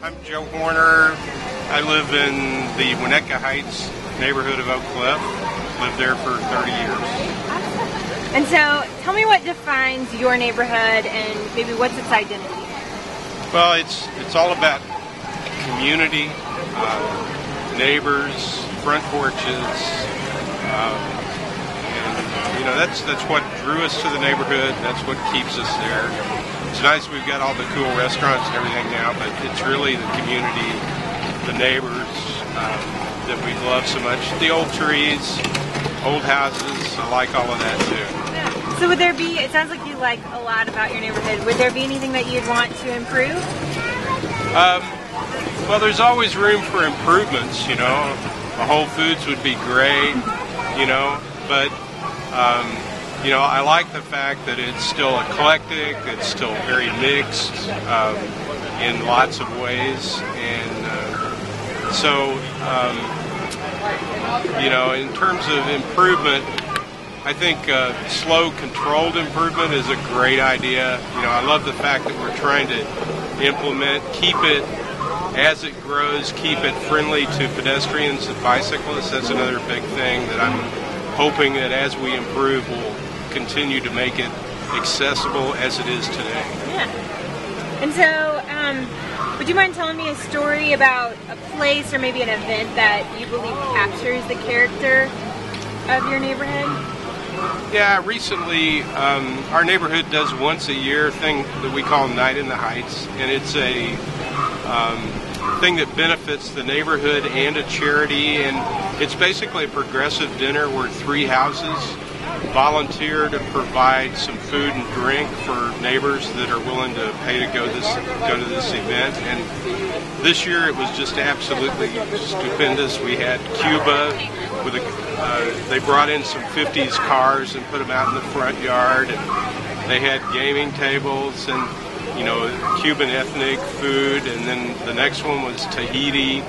I'm Joe Horner. I live in the Winnetka Heights neighborhood of Oak Cliff. Lived there for 30 years. And so, tell me what defines your neighborhood and maybe what's its identity? Well, it's all about community, neighbors, front porches, and that's what drew us to the neighborhood. That's what keeps us there. It's nice we've got all the cool restaurants and everything now, but it's really the community, the neighbors that we love so much. The old trees, old houses, I like all of that too. So would there be, it sounds like you like a lot about your neighborhood, would there be anything that you'd want to improve? Well, there's always room for improvements, A Whole Foods would be great, but I like the fact that it's still eclectic, it's still very mixed in lots of ways, and in terms of improvement, I think slow, controlled improvement is a great idea. I love the fact that we're trying to implement, keep it as it grows, keep it friendly to pedestrians and bicyclists. That's another big thing that I'm hoping that as we improve, we'll continue to make it accessible as it is today. Yeah. And so, would you mind telling me a story about a place or maybe an event that you believe captures the character of your neighborhood? Yeah, recently our neighborhood does once a year thing that we call Night in the Heights, and it's a thing that benefits the neighborhood and a charity, and it's basically a progressive dinner where 3 houses volunteer to provide some food and drink for neighbors that are willing to pay to go to this event. And this year it was just absolutely stupendous. We had Cuba with they brought in some 50s cars and put them out in the front yard, and they had gaming tables and Cuban ethnic food, and then the next one was Tahiti.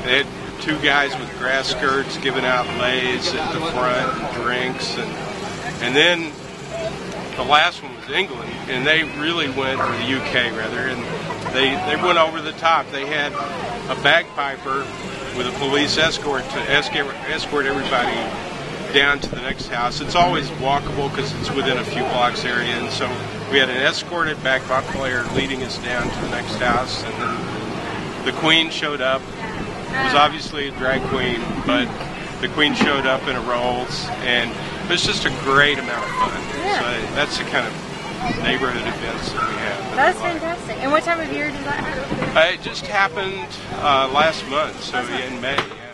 They had 2 guys with grass skirts giving out leis at the front and drinks, and then the last one was England, and they really went, or the UK rather, and they went over the top. They had a bagpiper with a police escort to escort everybody down to the next house. It's always walkable because it's within a few blocks area, and so we had an escorted bagpipe player leading us down to the next house, and then the Queen showed up. It was obviously a drag queen, but the Queen showed up in a Rolls, and it was just a great amount of fun. Yeah. So that's the kind of neighborhood events that we have. That's fantastic. And what time of year does that happen? It just happened last month, so in May. Yeah.